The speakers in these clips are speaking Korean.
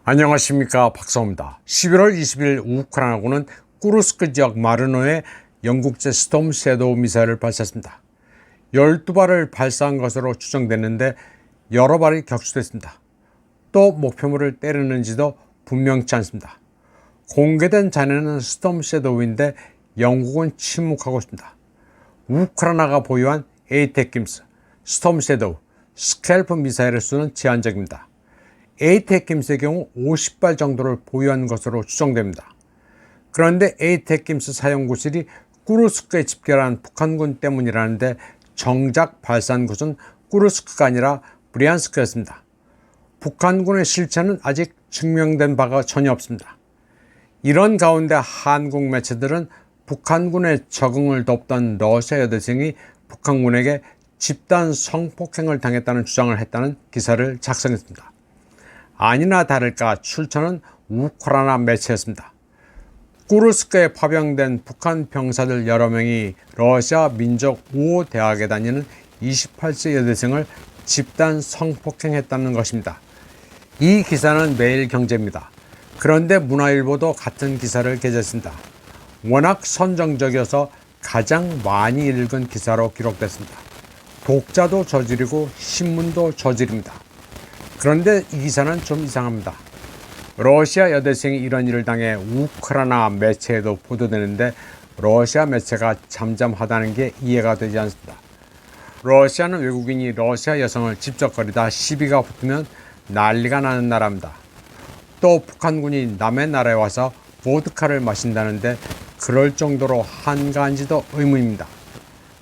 안녕하십니까, 박사호입니다. 11월 20일 우크라이나군은 쿠르스크 지역 마르노에 영국제 스톰 섀도우 미사일을 발사했습니다. 12발을 발사한 것으로 추정됐는데 여러 발이 격추됐습니다. 또 목표물을 때리는지도 분명치 않습니다. 공개된 잔해는 스톰 섀도우인데 영국은 침묵하고 있습니다. 우크라이나가 보유한 에이테킴스, 스톰 섀도우, 스캘프 미사일의 수는 제한적입니다. 에이테킴스의 경우 50발 정도를 보유한 것으로 추정됩니다. 그런데 에이테킴스 사용 구실이 쿠르스크에 집결한 북한군 때문이라는데 정작 발사한 곳은 쿠르스크가 아니라 브리안스크였습니다. 북한군의 실체는 아직 증명된 바가 전혀 없습니다. 이런 가운데 한국 매체들은 북한군의 적응을 돕던 러시아 여대생이 북한군에게 집단 성폭행을 당했다는 주장을 했다는 기사를 작성했습니다. 아니나 다를까 출처는 우크라이나 매체였습니다. 쿠르스크에 파병된 북한 병사들 여러 명이 러시아 민족우호대학에 다니는 28세 여대생을 집단 성폭행했다는 것입니다. 이 기사는 매일경제입니다. 그런데 문화일보도 같은 기사를 게재했습니다. 워낙 선정적이어서 가장 많이 읽은 기사로 기록됐습니다. 독자도 저지르고 신문도 저지릅니다. 그런데 이 기사는 좀 이상합니다. 러시아 여대생이 이런 일을 당해 우크라이나 매체에도 보도되는데 러시아 매체가 잠잠하다는 게 이해가 되지 않습니다. 러시아는 외국인이 러시아 여성을 집적거리다 시비가 붙으면 난리가 나는 나라입니다. 또 북한군이 남의 나라에 와서 보드카를 마신다는데 그럴 정도로 한가한지도 의문입니다.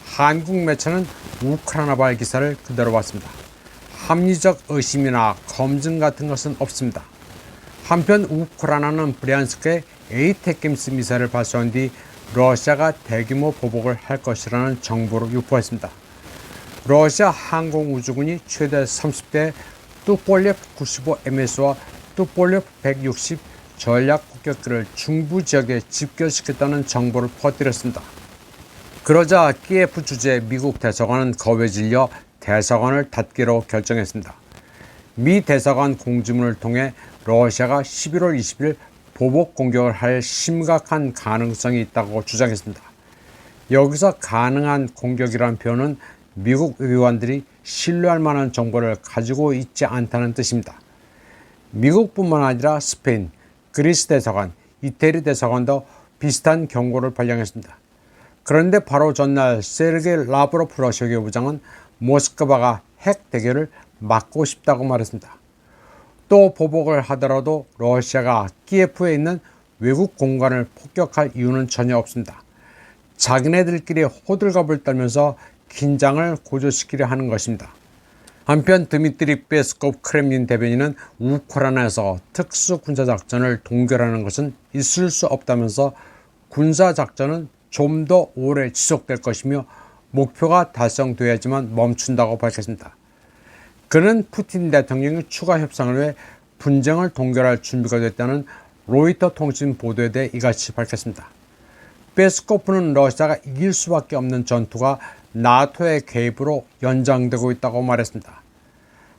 한국 매체는 우크라이나발 기사를 그대로 봤습니다. 합리적 의심이나 검증 같은 것은 없습니다. 한편 우크라이나는 브리안스크에 에이테킴스 미사일을 발사한 뒤 러시아가 대규모 보복을 할 것이라는 정보를 유포했습니다. 러시아 항공우주군이 최대 30대 뚜폴레프 95MS와 뚜폴레프 160 전략 폭격기를 중부 지역에 집결시켰다는 정보를 퍼뜨렸습니다. 그러자 키예프 주재 미국 대사관은 겁에 질려 대사관을 닫기로 결정했습니다. 미 대사관 공지문을 통해 러시아가 11월 20일 보복 공격을 할 심각한 가능성이 있다고 주장했습니다. 여기서 가능한 공격이란 표현은 미국 의원들이 신뢰할 만한 정보를 가지고 있지 않다는 뜻입니다. 미국뿐만 아니라 스페인, 그리스 대사관, 이태리 대사관도 비슷한 경고를 발령했습니다. 그런데 바로 전날 세르게이 라브로프 러시아 외교부장은 모스크바가 핵 대결을 막고 싶다고 말했습니다. 또 보복을 하더라도 러시아가 키예프에 있는 외국 공간을 폭격할 이유는 전혀 없습니다. 자기네들끼리 호들갑을 떨면서 긴장을 고조시키려 하는 것입니다. 한편 드미트리 페스코프 크렘린 대변인은 우크라이나에서 특수군사작전을 동결하는 것은 있을 수 없다면서 군사작전은 좀 더 오래 지속될 것이며 목표가 달성돼야지만 멈춘다고 밝혔습니다. 그는 푸틴 대통령이 추가 협상을 위해 분쟁을 동결할 준비가 됐다는 로이터 통신 보도에 대해 이같이 밝혔습니다. 페스코프는 러시아가 이길 수밖에 없는 전투가 나토의 개입으로 연장되고 있다고 말했습니다.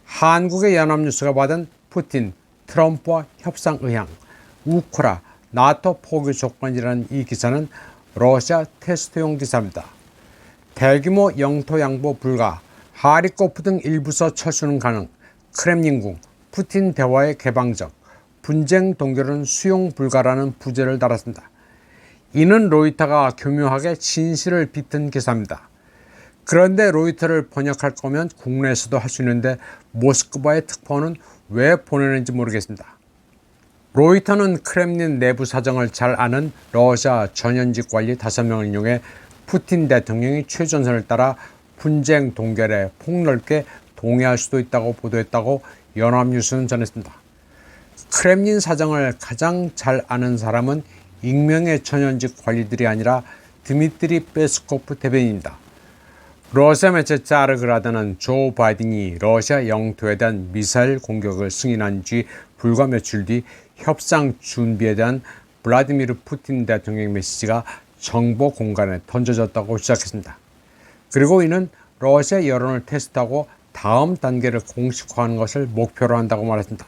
한국의 연합뉴스가 받은 푸틴, 트럼프와 협상 의향, 우크라, 나토 포기 조건이라는 이 기사는 러시아 테스트용 기사입니다. 대규모 영토 양보 불가, 하리코프 등 일부서 철수는 가능, 크렘린궁, 푸틴 대화의 개방적, 분쟁 동결은 수용 불가라는 부제를 달았습니다. 이는 로이터가 교묘하게 진실을 비튼 기사입니다. 그런데 로이터를 번역할 거면 국내에서도 할 수 있는데 모스크바의 특파원은 왜 보내는지 모르겠습니다. 로이터는 크렘린 내부 사정을 잘 아는 러시아 전현직 관리 5명을 인용해 푸틴 대통령이 최전선을 따라 분쟁 동결에 폭넓게 동의할 수도 있다고 보도했다고 연합뉴스는 전했습니다. 크렘린 사정을 가장 잘 아는 사람은 익명의 전현직 관리들이 아니라 드미트리 페스코프 대변인입니다. 러시아 매체 짜르그라드는 조 바이든이 러시아 영토에 대한 미사일 공격을 승인한 지 불과 며칠 뒤 협상 준비에 대한 블라디미르 푸틴 대통령의 메시지가 정보 공간에 던져졌다고 시작했습니다. 그리고 이는 러시아 여론을 테스트하고 다음 단계를 공식화하는 것을 목표로 한다고 말했습니다.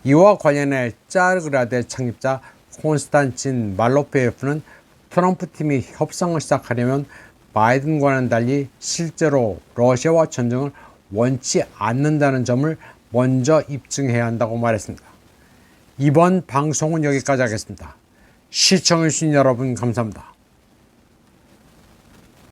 이와 관련해 짜르그라드 창립자 콘스탄친 말로페예프는 트럼프 팀이 협상을 시작하려면 바이든과는 달리 실제로 러시아와 전쟁을 원치 않는다는 점을 먼저 입증해야 한다고 말했습니다. 이번 방송은 여기까지 하겠습니다. 시청해주신 여러분 감사합니다.